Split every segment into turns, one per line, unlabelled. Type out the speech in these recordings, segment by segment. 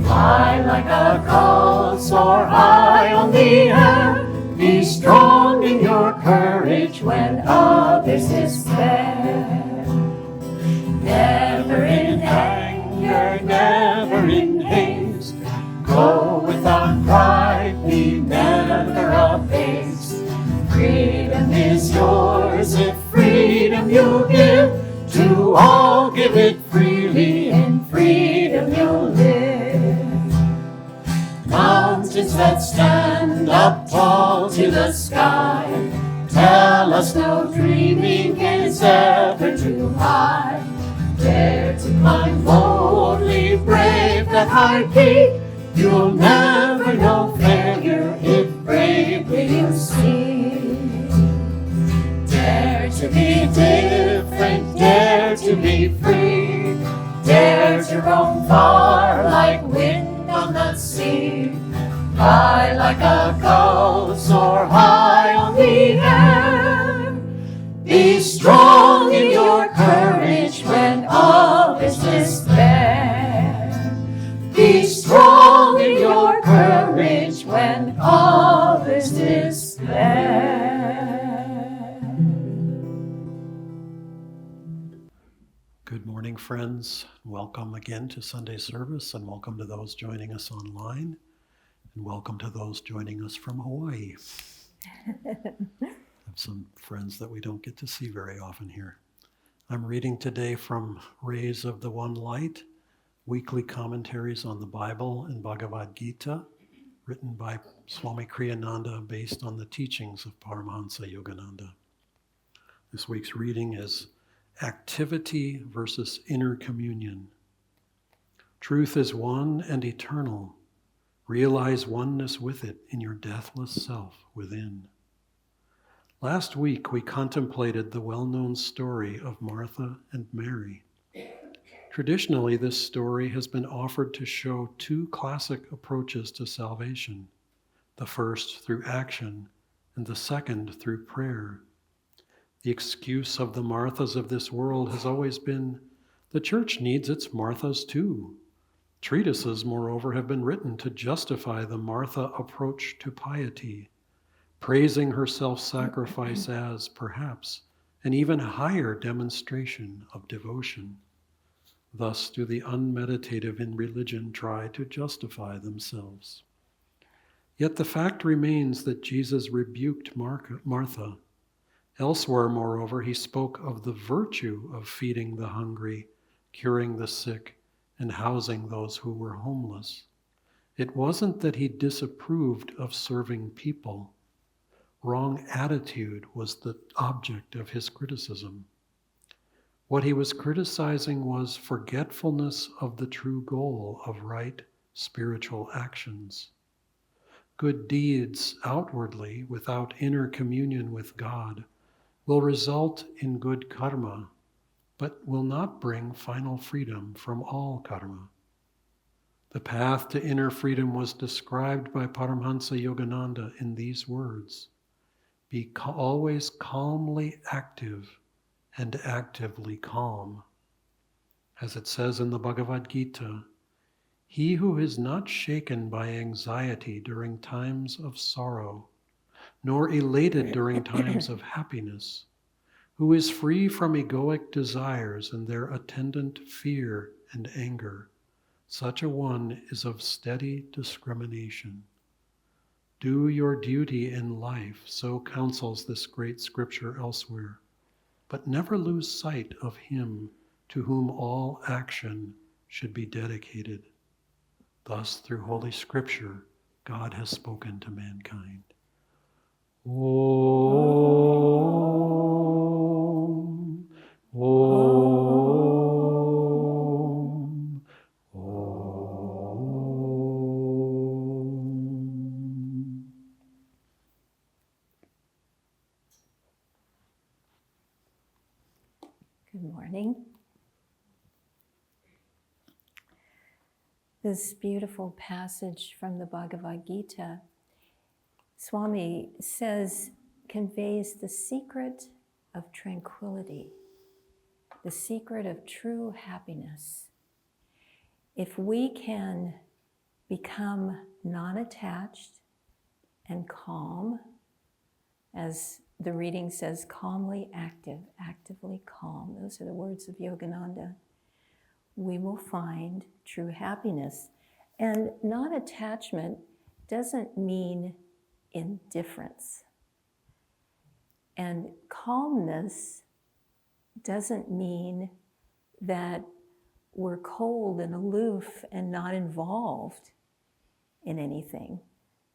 Fly like a gull, soar high on the air. Be strong in your courage when others despair. Never in anger, never in haste. Go without pride, be never abased. Freedom is yours if freedom you give. To all give it freely, in freedom you'll live. Mountains that stand up tall to the sky tell us no dreaming is ever too high. Dare to climb boldly, brave that high peak. You'll never know failure if bravely you seek. Dare to be different, dare to be free. Dare to roam far like wind on the sea. Fly like a gull, soar high on the air. Be strong in your courage when all is despair. Be strong in your courage when all is despair.
Good morning, friends. Welcome again to Sunday service, and welcome to those joining us online, and welcome to those joining us from Hawaii. I have some friends that we don't get to see very often here. I'm reading today from Rays of the One Light, weekly commentaries on the Bible and Bhagavad Gita, written by Swami Kriya-yoga based on the teachings of Paramhansa Yogananda. This week's reading is Activity versus Inner Communion. Truth is one and eternal. Realize oneness with it in your deathless self within. Last week we contemplated the well-known story of Martha and Mary. Traditionally, this story has been offered to show two classic approaches to salvation, the first through action and the second through prayer. The excuse of the Marthas of this world has always been, the church needs its Marthas too. Treatises, moreover, have been written to justify the Martha approach to piety, praising her self-sacrifice as, perhaps, an even higher demonstration of devotion. Thus do the unmeditative in religion try to justify themselves. Yet the fact remains that Jesus rebuked Martha. Elsewhere, moreover, he spoke of the virtue of feeding the hungry, curing the sick, and housing those who were homeless. It wasn't that he disapproved of serving people. Wrong attitude was the object of his criticism. What he was criticizing was forgetfulness of the true goal of right spiritual actions. Good deeds outwardly, without inner communion with God, will result in good karma, but will not bring final freedom from all karma. The path to inner freedom was described by Paramhansa Yogananda in these words: be always calmly active and actively calm. As it says in the Bhagavad Gita, he who is not shaken by anxiety during times of sorrow, nor elated during times of happiness, who is free from egoic desires and their attendant fear and anger, such a one is of steady discrimination. Do your duty in life, so counsels this great scripture elsewhere, but never lose sight of him to whom all action should be dedicated. Thus, through Holy Scripture, God has spoken to mankind. Om, Om, Om.
Good morning. This beautiful passage from the Bhagavad Gita, Swami says, conveys the secret of tranquility, the secret of true happiness. if we can become non-attached and calm, as the reading says, calmly active, actively calm. Those are the words of Yogananda. We will find true happiness. And non-attachment doesn't mean indifference. And calmness doesn't mean that we're cold and aloof and not involved in anything,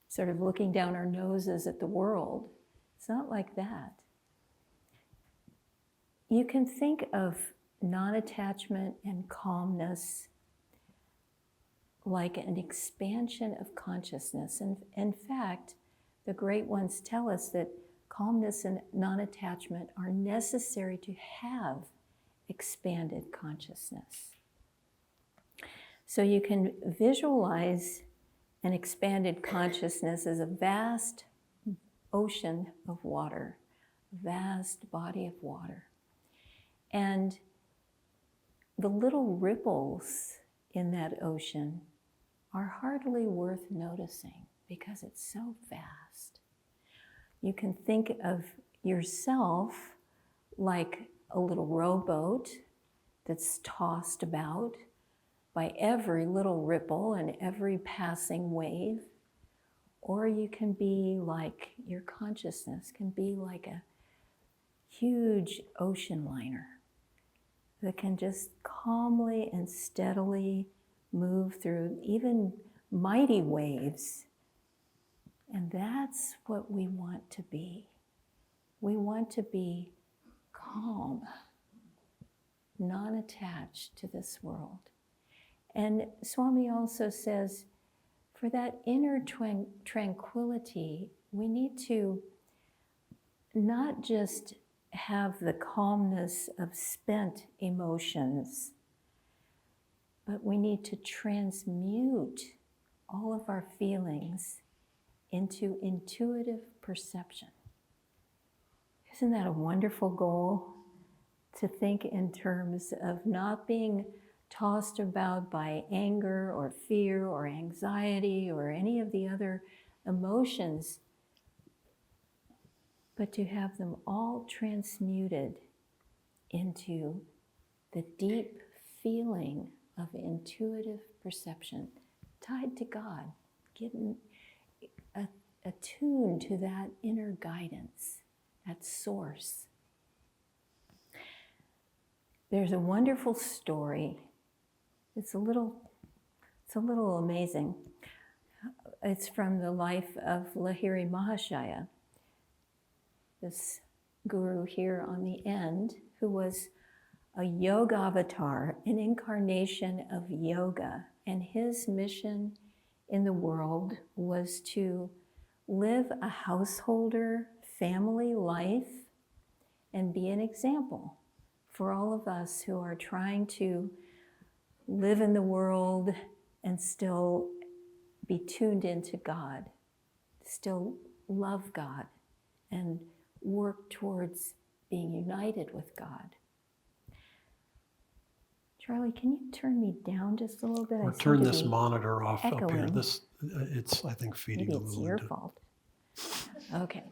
sort of looking down our noses at the world. It's not like that. You can think of non-attachment and calmness like an expansion of consciousness. And in fact, the great ones tell us that calmness and non-attachment are necessary to have expanded consciousness. So you can visualize an expanded consciousness as a vast ocean of water, a vast body of water. And the little ripples in that ocean are hardly worth noticing because it's so vast. You can think of yourself like a little rowboat that's tossed about by every little ripple and every passing wave. Or you can be like, your consciousness can be like a huge ocean liner that can just calmly and steadily move through even mighty waves. And that's what we want to be. We want to be calm, non-attached to this world. And Swami also says, for that inner tranquility, we need to not just have the calmness of spent emotions, but we need to transmute all of our feelings into intuitive perception. Isn't that a wonderful goal? To think in terms of not being tossed about by anger or fear or anxiety or any of the other emotions, but to have them all transmuted into the deep feeling of intuitive perception, tied to God, getting attuned to that inner guidance, that source. There's a wonderful story. It's a little amazing. It's from the life of Lahiri Mahashaya, this guru here on the end, who was a yoga avatar, an incarnation of yoga. And his mission in the world was to live a householder, family life and be an example for all of us who are trying to live in the world and still be tuned into God, still love God, and work towards being united with God. Charlie, can you turn me down just a little bit?
Or turn this monitor off
echoing.
Up here. This, it's, I think, feeding
Maybe
a
it's
little
your
into...
fault. Okay.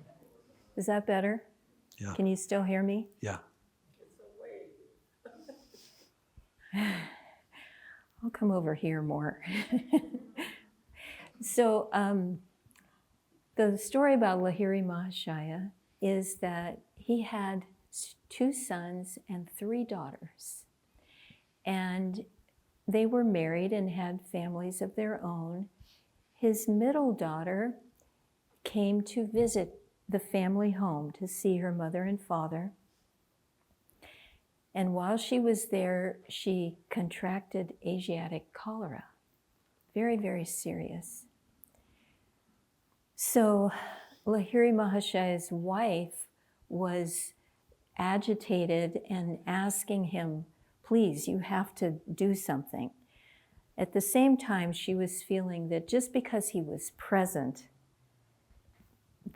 Is that better?
Yeah.
Can you still hear me?
Yeah.
I'll come over here more. So the story about Lahiri Mahashaya is that he had 2 sons and 3 daughters. And they were married and had families of their own. His middle daughter came to visit the family home to see her mother and father. And while she was there, she contracted Asiatic cholera. Very, very serious. So Lahiri Mahashaya's wife was agitated and asking him, please, you have to do something. At the same time, she was feeling that just because he was present,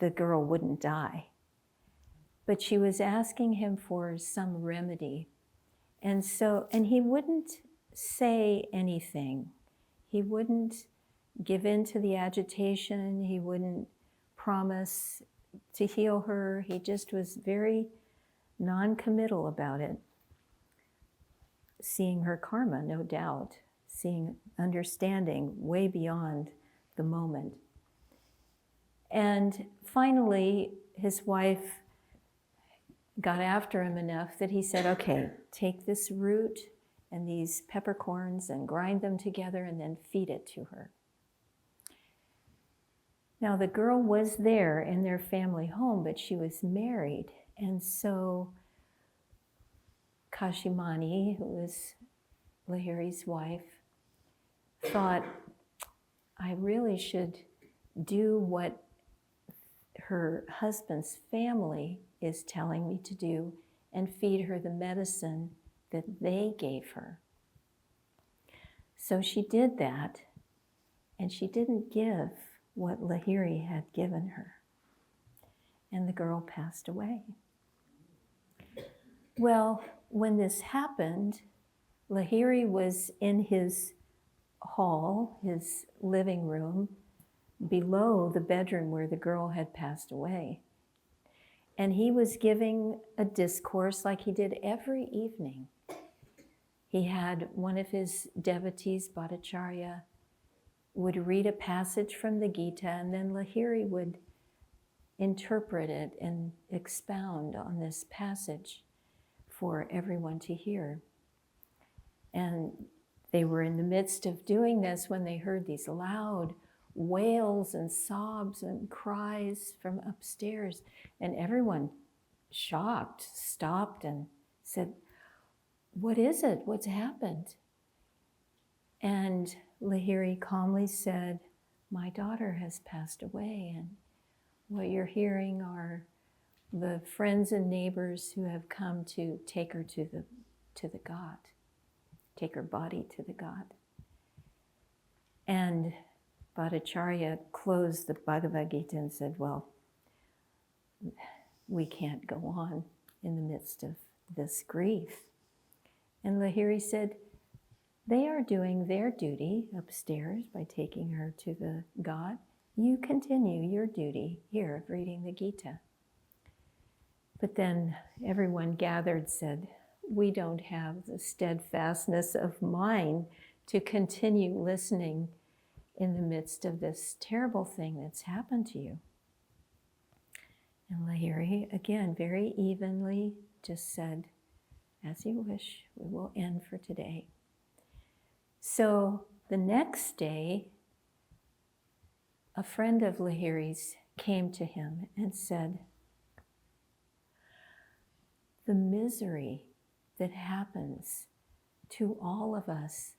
the girl wouldn't die. But she was asking him for some remedy. And he wouldn't say anything. He wouldn't give in to the agitation. He wouldn't promise to heal her. He just was very non-committal about it. Seeing her karma, no doubt. Understanding way beyond the moment. And finally, his wife got after him enough that he said, okay, take this root and these peppercorns and grind them together and then feed it to her. Now, the girl was there in their family home, but she was married. And so Kashimani, who was Lahiri's wife, thought, I really should do what her husband's family is telling me to do and feed her the medicine that they gave her. So she did that, and she didn't give what Lahiri had given her. And the girl passed away. Well, when this happened, Lahiri was in his hall, his living room, below the bedroom where the girl had passed away. And he was giving a discourse like he did every evening. He had one of his devotees, Bhattacharya, would read a passage from the Gita, and then Lahiri would interpret it and expound on this passage for everyone to hear. And they were in the midst of doing this when they heard these loud wails and sobs and cries from upstairs. And everyone, shocked, stopped and said, what is it? What's happened? And Lahiri calmly said, my daughter has passed away, and what you're hearing are the friends and neighbors who have come to take her to the God, take her body to the God. And Bhattacharya closed the Bhagavad Gita and said, well, we can't go on in the midst of this grief. And Lahiri said, they are doing their duty upstairs by taking her to the God. You continue your duty here of reading the Gita. But then everyone gathered said, we don't have the steadfastness of mind to continue listening in the midst of this terrible thing that's happened to you. And Lahiri, again, very evenly just said, as you wish, we will end for today. So the next day, a friend of Lahiri's came to him and said, the misery that happens to all of us,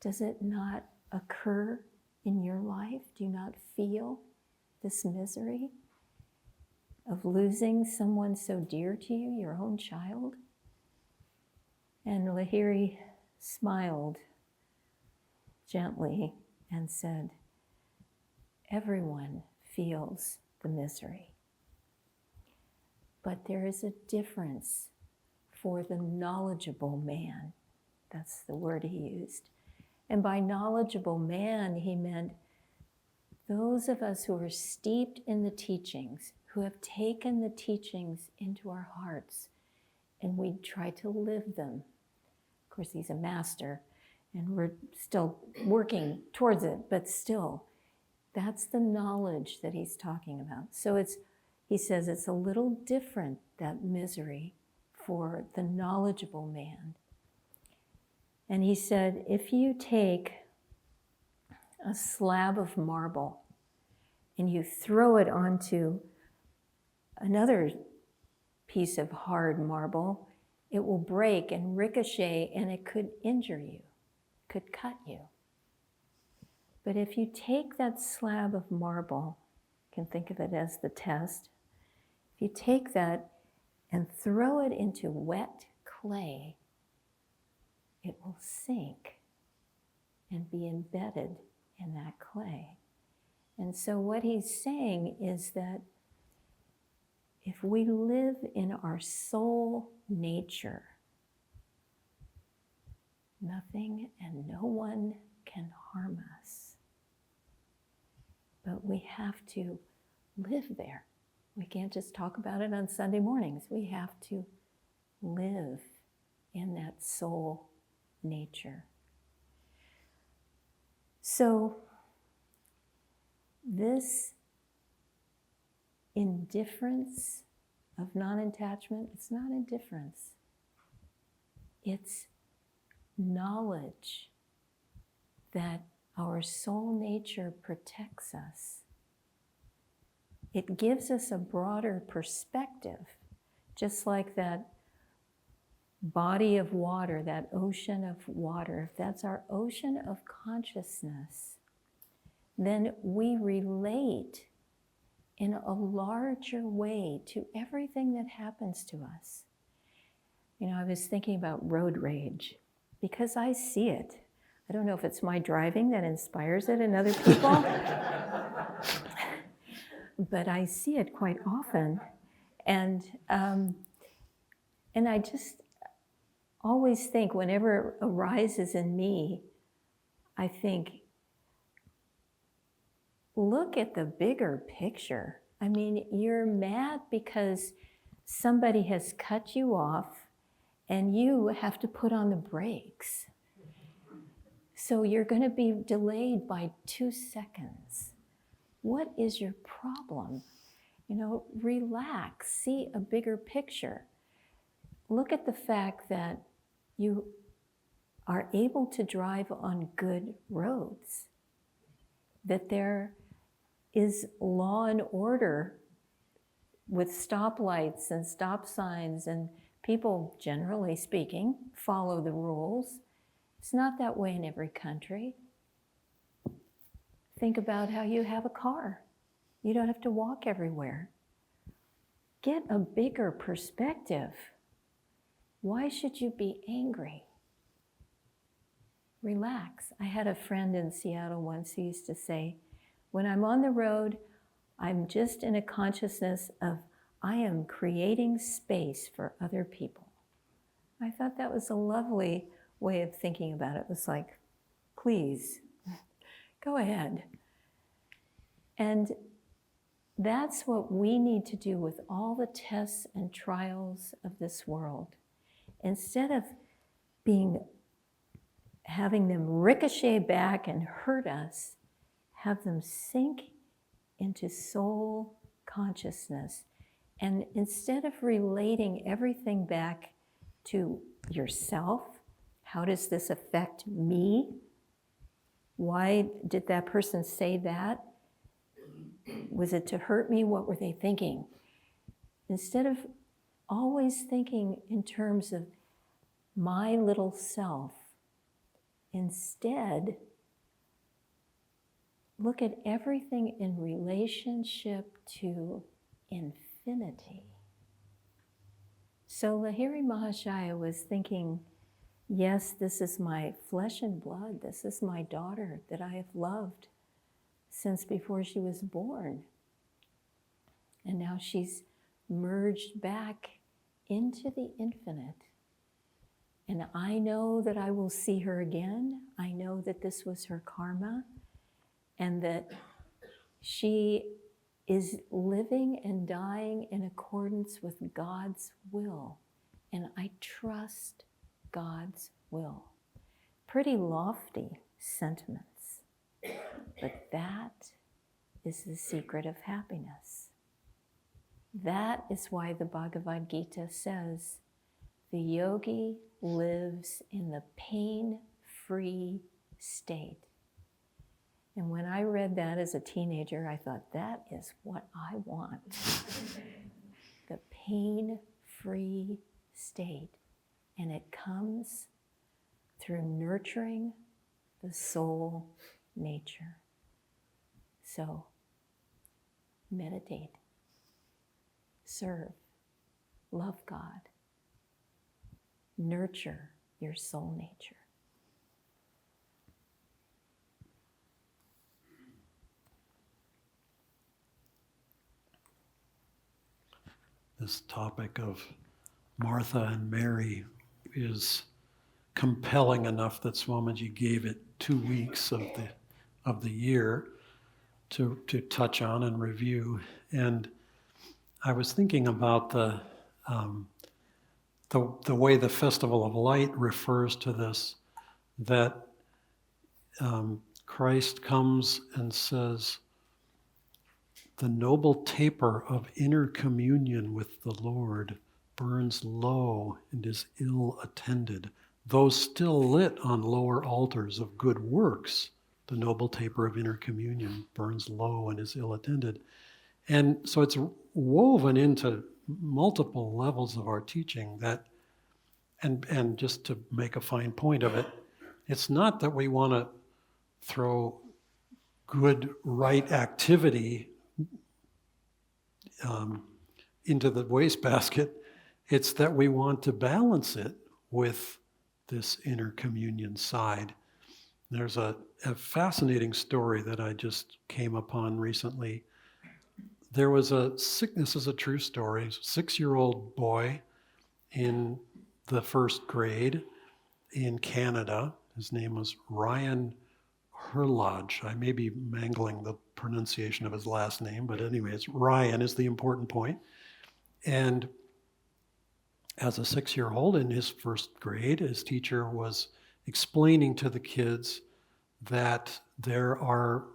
does it not occur in your life? Do you not feel this misery of losing someone so dear to you, your own child? And Lahiri smiled gently and said, everyone feels the misery. But there is a difference for the knowledgeable man. That's the word he used. And by knowledgeable man, he meant those of us who are steeped in the teachings, who have taken the teachings into our hearts, and we try to live them. Of course, he's a master, and we're still working towards it, but still, that's the knowledge that he's talking about. So he says it's a little different, that misery, for the knowledgeable man. And he said, if you take a slab of marble and you throw it onto another piece of hard marble, it will break and ricochet, and it could injure you, could cut you. But if you take that slab of marble, you can think of it as the test, if you take that and throw it into wet clay, it will sink and be embedded in that clay. And so what he's saying is that if we live in our soul nature, nothing and no one can harm us. But we have to live there. We can't just talk about it on Sunday mornings. We have to live in that soul nature. So this indifference of non-attachment, it's not indifference. It's knowledge that our soul nature protects us. It gives us a broader perspective, just like that body of water, that ocean of water. If that's our ocean of consciousness, then we relate in a larger way to everything that happens to us. You know, I was thinking about road rage because I see it. I don't know if it's my driving that inspires it in other people, but I see it quite often. And I just always think, whenever it arises in me, I think, look at the bigger picture. I mean, you're mad because somebody has cut you off and you have to put on the brakes. So you're going to be delayed by 2 seconds. What is your problem? You know, relax, see a bigger picture. Look at the fact that you are able to drive on good roads, that there is law and order with stoplights and stop signs, and people, generally speaking, follow the rules. It's not that way in every country. Think about how you have a car. You don't have to walk everywhere. Get a bigger perspective. Why should you be angry? Relax. I had a friend in Seattle once who used to say, when I'm on the road, I'm just in a consciousness of I am creating space for other people. I thought that was a lovely way of thinking about it. It was like, please, go ahead. And that's what we need to do with all the tests and trials of this world. Instead of having them ricochet back and hurt us, have them sink into soul consciousness. And instead of relating everything back to yourself, how does this affect me? Why did that person say that? Was it to hurt me? What were they thinking? Instead of always thinking in terms of my little self, instead, look at everything in relationship to infinity. So Lahiri Mahashaya was thinking, yes, this is my flesh and blood. This is my daughter that I have loved since before she was born. And now she's merged back into the infinite. And I know that I will see her again. I know that this was her karma and that she is living and dying in accordance with God's will. And I trust God's will. Pretty lofty sentiments, but that is the secret of happiness. That is why the Bhagavad Gita says, the yogi lives in the pain-free state. And when I read that as a teenager, I thought, that is what I want. The pain-free state. And it comes through nurturing the soul nature. So, meditate, serve, love God, nurture your soul nature.
This topic of Martha and Mary is compelling enough that Swamiji gave it 2 weeks of the year to touch on and review. And I was thinking about the way the Festival of Light refers to this, that Christ comes and says, the noble taper of inner communion with the Lord burns low and is ill attended. Though still lit on lower altars of good works, the noble taper of inner communion burns low and is ill attended. And so it's woven into multiple levels of our teaching that, and just to make a fine point of it, it's not that we want to throw good, right activity into the wastebasket. It's that we want to balance it with this inner communion side. There's a fascinating story that I just came upon recently. There was this is a true story, a 6-year-old boy in the first grade in Canada. His name was Ryan Herlodge. I may be mangling the pronunciation of his last name, but anyway, it's Ryan is the important point. And as a 6-year-old in his first grade, his teacher was explaining to the kids that there are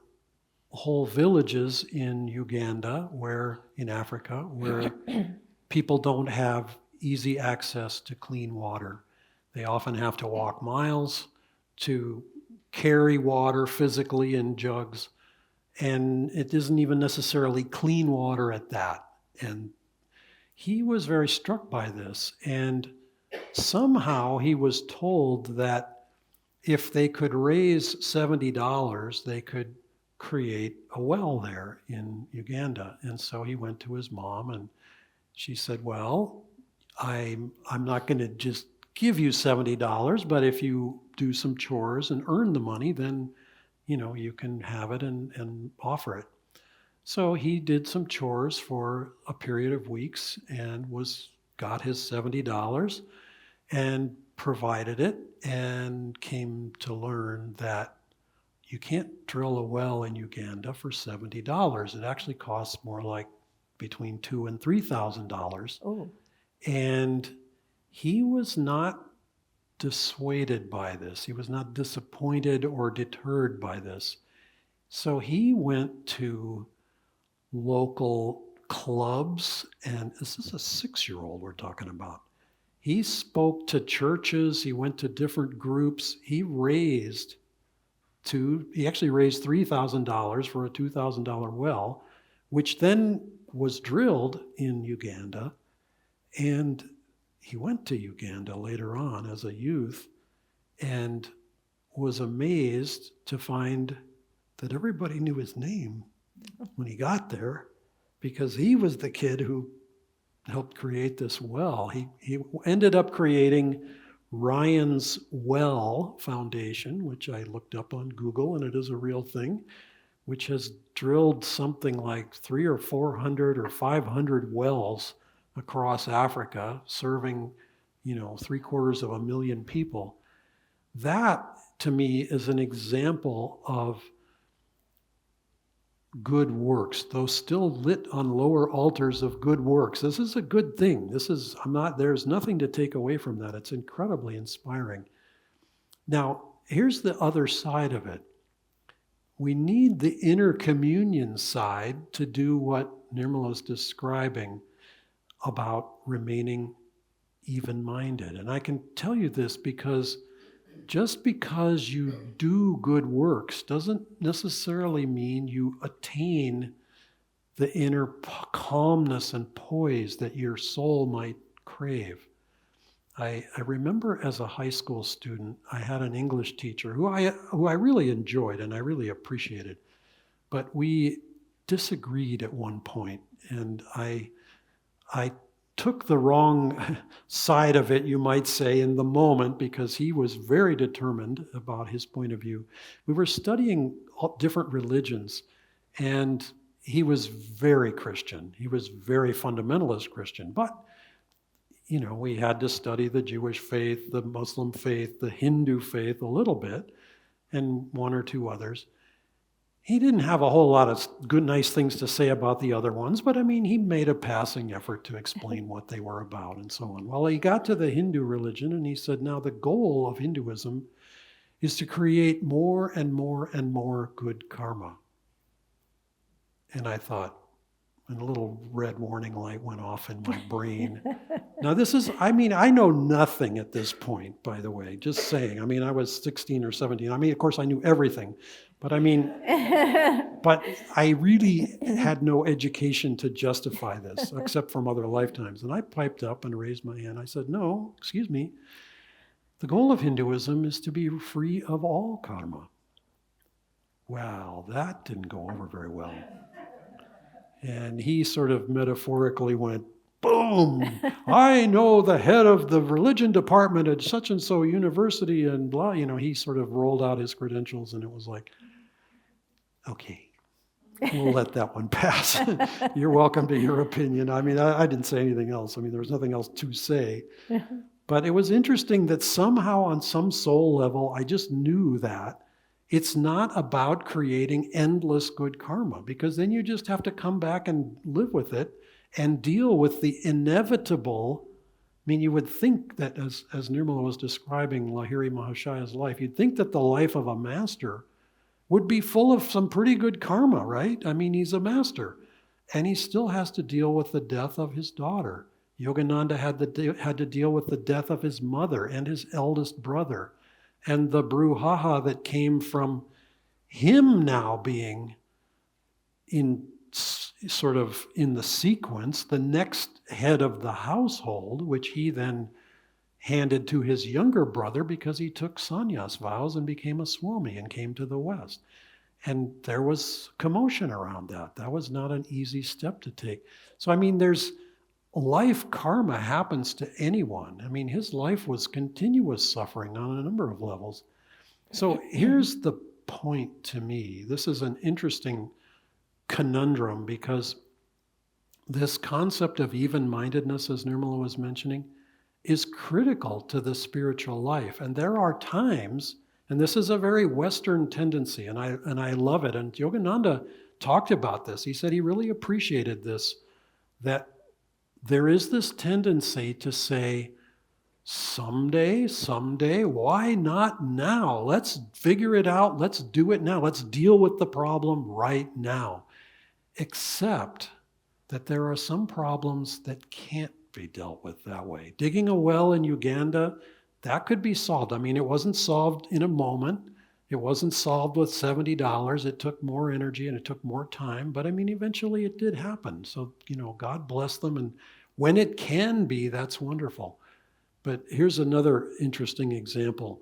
whole villages in Uganda, in Africa, where people don't have easy access to clean water. They often have to walk miles to carry water physically in jugs, and it isn't even necessarily clean water at that. And he was very struck by this, and somehow he was told that if they could raise $70, they could create a well there in Uganda. And so he went to his mom, and she said, well, I'm not going to just give you $70, but if you do some chores and earn the money, then you can have it and offer it. So he did some chores for a period of weeks and got his $70 and provided it, and came to learn that you can't drill a well in Uganda for $70. It actually costs more like between $2,000 and $3,000.
Oh.
And he was not dissuaded by this. He was not disappointed or deterred by this. So he went to local clubs, and this is a 6-year-old we're talking about. He spoke to churches, he went to different groups. He actually raised $3,000 for a $2,000 well, which then was drilled in Uganda. And he went to Uganda later on as a youth and was amazed to find that everybody knew his name when he got there, because he was the kid who helped create this well. He ended up creating Ryan's Well Foundation, which I looked up on Google, and it is a real thing, which has drilled something like 300 or 400 or 500 wells across Africa, serving, 750,000 people. That, to me, is an example of good works, though still lit on lower altars of good works. This is a good thing. There's nothing to take away from that. It's incredibly inspiring. Now, here's the other side of it. We need the inner communion side to do what Nirmala is describing about remaining even-minded. And I can tell you this because just because you do good works doesn't necessarily mean you attain the inner calmness and poise that your soul might crave. I remember as a high school student, I had an English teacher who I really enjoyed and I really appreciated, but we disagreed at one point, and I took the wrong side of it, you might say, in the moment, because he was very determined about his point of view. We were studying different religions, and he was very Christian. He was very fundamentalist Christian. But, we had to study the Jewish faith, the Muslim faith, the Hindu faith a little bit. and one or two others. He didn't have a whole lot of good, nice things to say about the other ones, but I mean, he made a passing effort to explain what they were about and so on. Well, he got to the Hindu religion and he said, now the goal of Hinduism is to create more and more and more good karma. And I thought, and a little red warning light went off in my brain. Now this is, I mean, I know nothing at this point, by the way, just saying. I mean, I was 16 or 17. I mean, of course I knew everything, but I mean, but I really had no education to justify this, except from other lifetimes. And I piped up and raised my hand. I said, no, excuse me. The goal of Hinduism is to be free of all karma. Well, that didn't go over very well. And he sort of metaphorically went, boom, I know the head of the religion department at such and so university and blah, you know, he sort of rolled out his credentials and it was like, okay, we'll let that one pass. You're welcome to your opinion. I mean, I didn't say anything else. I mean, there was nothing else to say. But it was interesting that somehow on some soul level, I just knew that it's not about creating endless good karma, because then you just have to come back and live with it and deal with the inevitable. I mean, you would think that as Nirmala was describing Lahiri Mahashaya's life, you'd think that the life of a master would be full of some pretty good karma, right? I mean, he's a master. And he still has to deal with the death of his daughter. Yogananda had to deal with the death of his mother and his eldest brother. And the brouhaha that came from him now being in sort of in the sequence, the next head of the household, which he then handed to his younger brother because he took sannyas vows and became a swami and came to the West. And there was commotion around that. That was not an easy step to take. So, I mean, there's life karma happens to anyone. I mean, his life was continuous suffering on a number of levels. So here's the point to me. This is an interesting conundrum because this concept of even-mindedness, as Nirmala was mentioning, is critical to the spiritual life. And there are times, and this is a very Western tendency, and I love it. And Yogananda talked about this. He said he really appreciated this, that there is this tendency to say, someday, why not now? Let's figure it out. Let's do it now. Let's deal with the problem right now. Except that there are some problems that can't be dealt with that way. Digging a well in Uganda, that could be solved. I mean, it wasn't solved in a moment. It wasn't solved with $70. It took more energy and it took more time. But I mean, eventually it did happen. So, you know, God bless them. And when it can be, that's wonderful. But here's another interesting example.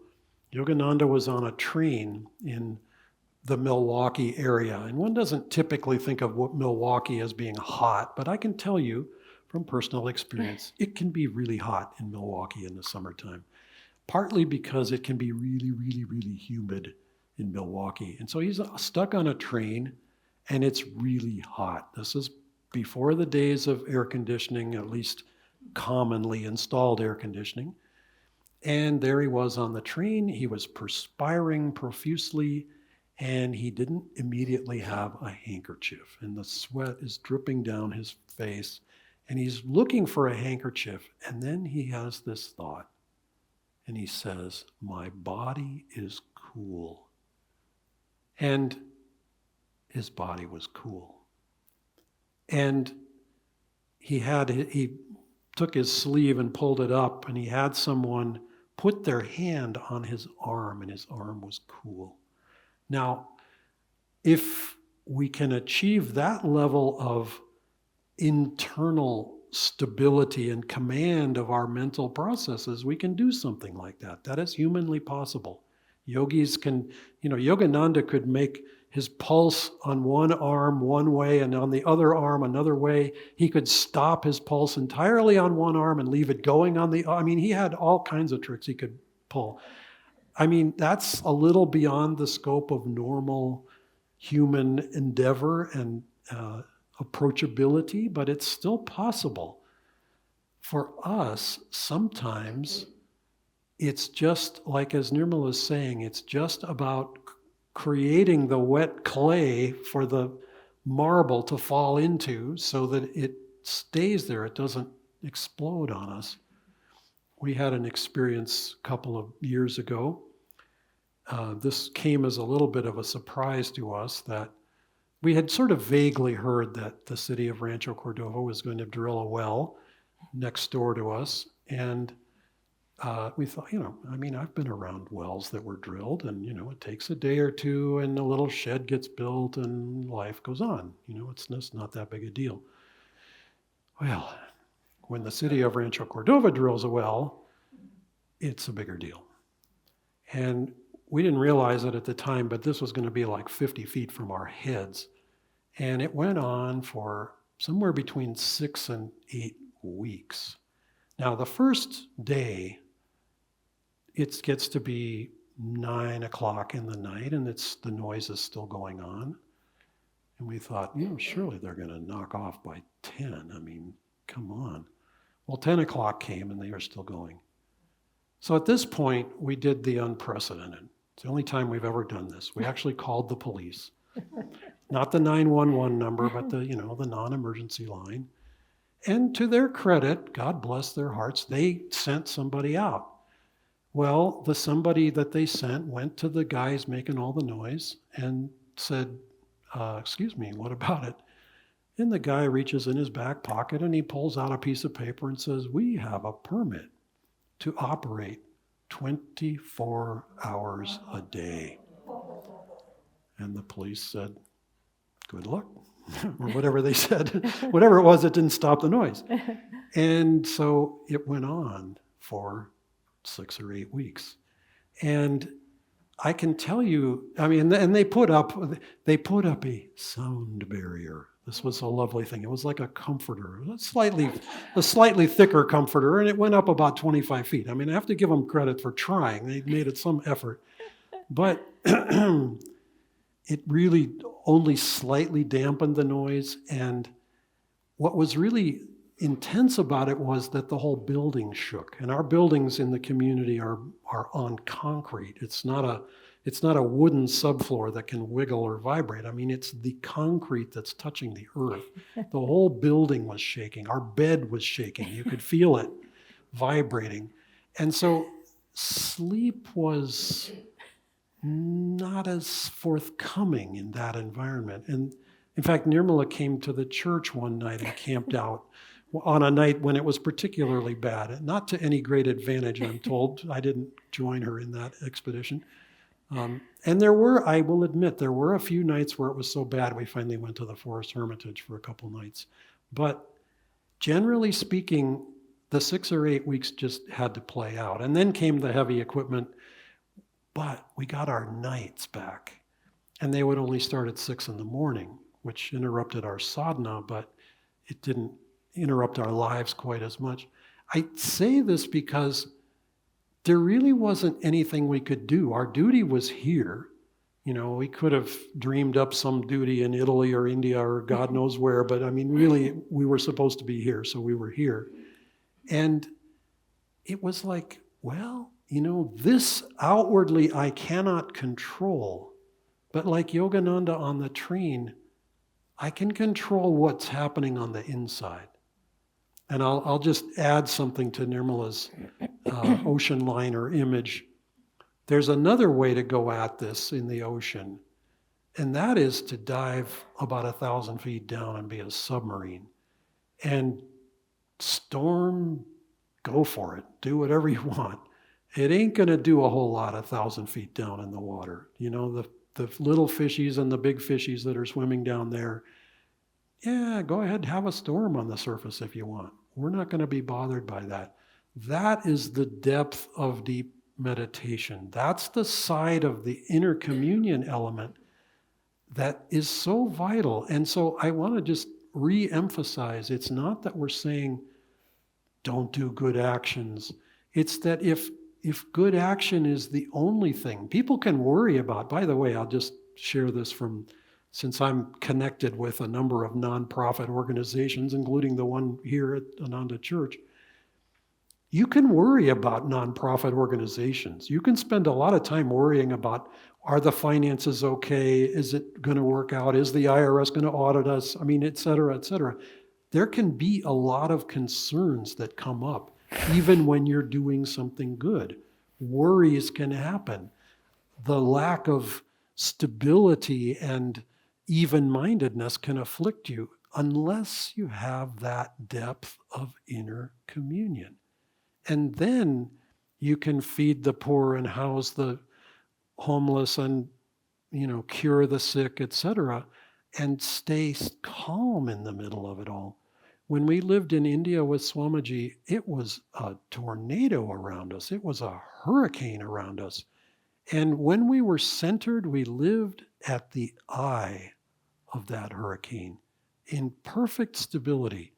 Yogananda was on a train in the Milwaukee area. And one doesn't typically think of Milwaukee as being hot, but I can tell you from personal experience, it can be really hot in Milwaukee in the summertime. Partly because it can be really, really, really humid in Milwaukee. And so he's stuck on a train and it's really hot. This is before the days of air conditioning, at least commonly installed air conditioning. And there he was on the train. He was perspiring profusely and he didn't immediately have a handkerchief. And the sweat is dripping down his face and he's looking for a handkerchief. And then he has this thought. And he says, my body is cool. And his body was cool. And he took his sleeve and pulled it up, and he had someone put their hand on his arm, and his arm was cool. Now, if we can achieve that level of internal stability and command of our mental processes, we can do something like that. That is humanly possible. Yogis can, Yogananda could make his pulse on one arm one way and on the other arm another way. He could stop his pulse entirely on one arm and leave it going on the, he had all kinds of tricks he could pull. That's a little beyond the scope of normal human endeavor and approachability, but it's still possible. For us, sometimes it's just like, as Nirmala is saying, it's just about creating the wet clay for the marble to fall into so that it stays there, it doesn't explode on us. We had an experience a couple of years ago. This came as a little bit of a surprise to us, that we had sort of vaguely heard that the city of Rancho Cordova was going to drill a well next door to us. And we thought, I've been around wells that were drilled, and, it takes a day or two and a little shed gets built and life goes on. It's just not that big a deal. Well, when the city of Rancho Cordova drills a well, it's a bigger deal. And we didn't realize it at the time, but this was going to be like 50 feet from our heads. And it went on for somewhere between 6 and 8 weeks. Now, the first day, it gets to be 9 o'clock in the night, and the noise is still going on. And we thought, surely they're going to knock off by 10. I mean, come on. Well, 10 o'clock came, and they are still going. So at this point, we did the unprecedented. It's the only time we've ever done this. We actually called the police. Not the 911 number, but the non-emergency line. And to their credit, God bless their hearts, they sent somebody out. Well, the somebody that they sent went to the guys making all the noise and said, excuse me, what about it? And the guy reaches in his back pocket and he pulls out a piece of paper and says, we have a permit to operate 24 hours a day. And the police said, good luck, or whatever they said. Whatever it was, it didn't stop the noise. And so it went on for 6 or 8 weeks. And I can tell you, and they put up a sound barrier. This was a lovely thing. It was like a comforter, a slightly thicker comforter, and it went up about 25 feet. I have to give them credit for trying. They made it some effort. But it really only slightly dampened the noise. And what was really intense about it was that the whole building shook. And our buildings in the community are on concrete. It's not a wooden subfloor that can wiggle or vibrate. It's the concrete that's touching the earth. The whole building was shaking. Our bed was shaking. You could feel it vibrating. And so sleep was not as forthcoming in that environment. And in fact, Nirmala came to the church one night and camped out on a night when it was particularly bad. Not to any great advantage, I'm told. I didn't join her in that expedition. And I will admit, there were a few nights where it was so bad we finally went to the Forest Hermitage for a couple nights. But generally speaking, the 6 or 8 weeks just had to play out. And then came the heavy equipment, but we got our nights back. And they would only start at 6 in the morning, which interrupted our sadhana, but it didn't interrupt our lives quite as much. I say this because there really wasn't anything we could do. Our duty was here. We could have dreamed up some duty in Italy or India or God knows where, but really, we were supposed to be here, so we were here. And it was like, well, this outwardly I cannot control, but like Yogananda on the train, I can control what's happening on the inside. And I'll just add something to Nirmala's ocean liner image. There's another way to go at this in the ocean, and that is to dive about 1,000 feet down and be a submarine. And storm, go for it. Do whatever you want. It ain't going to do a whole lot 1,000 feet down in the water. The little fishies and the big fishies that are swimming down there, yeah, go ahead, have a storm on the surface if you want. We're not going to be bothered by that. That is the depth of deep meditation. That's the side of the inner communion element that is so vital. And so I want to just re-emphasize, it's not that we're saying don't do good actions. It's that if good action is the only thing people can worry about, by the way, I'll just share this since I'm connected with a number of nonprofit organizations, including the one here at Ananda Church. You can worry about nonprofit organizations. You can spend a lot of time worrying about Are the finances okay? Is it going to work out? Is the IRS going to audit us? I mean, et cetera, et cetera. There can be a lot of concerns that come up, even when you're doing something good. Worries can happen. The lack of stability and even-mindedness can afflict you unless you have that depth of inner communion. And then you can feed the poor and house the homeless and, cure the sick, etc., and stay calm in the middle of it all. When we lived in India with Swamiji, it was a tornado around us. It was a hurricane around us. And when we were centered, we lived at the eye of that hurricane in perfect stability.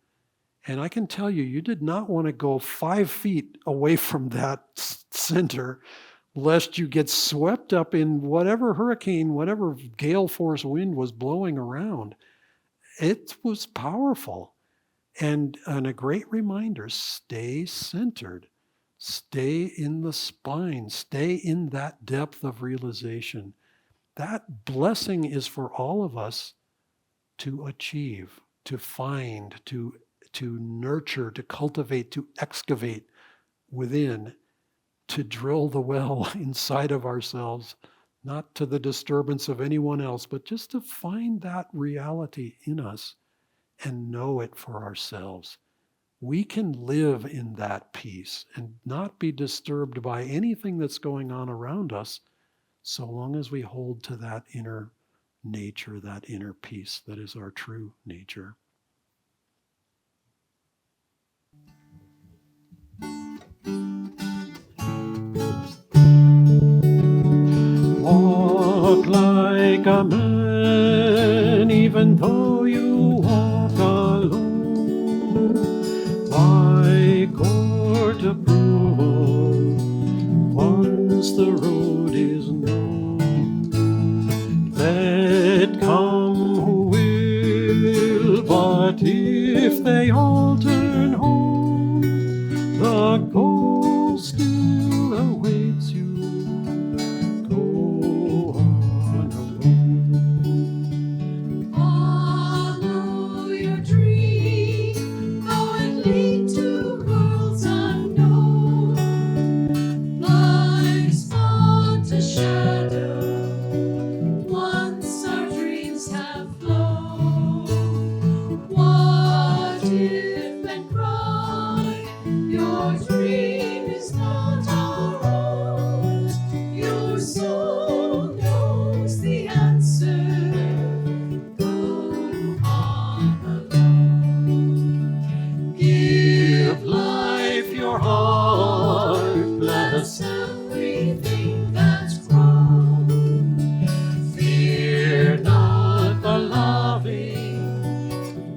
And I can tell you, you did not want to go 5 feet away from that center, lest you get swept up in whatever hurricane, whatever gale force wind was blowing around. It was powerful. And a great reminder, stay centered. Stay in the spine. Stay in that depth of realization. That blessing is for all of us to achieve, to find, to nurture, to cultivate, to excavate within, to drill the well inside of ourselves, not to the disturbance of anyone else, but just to find that reality in us and know it for ourselves. We can live in that peace and not be disturbed by anything that's going on around us, so long as we hold to that inner nature, that inner peace that is our true nature. Walk like a man, even though you walk alone. Why court approval once the road is known? Let come who will, but if they all turn home, the goal still awaits you. Go on alone.
Follow your dream, though it lead to worlds unknown. Like spot to shadow, once our dreams have flown. What if and cry, your dream is not our own. Your soul knows the answer. Go on alone. Give life your heart, bless everything that's grown. Fear not the loving,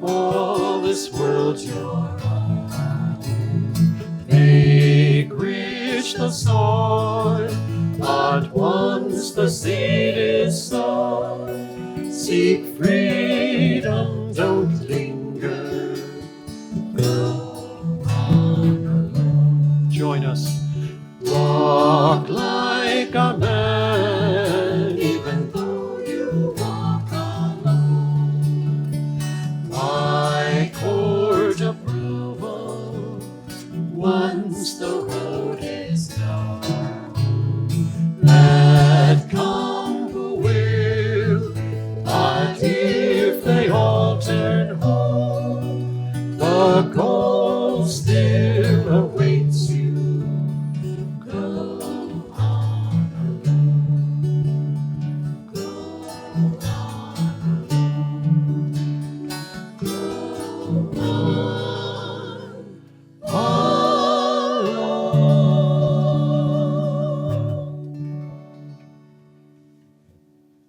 all this world's your own. Make rich the soil, but once the seed is sown, seek freedom, don't leave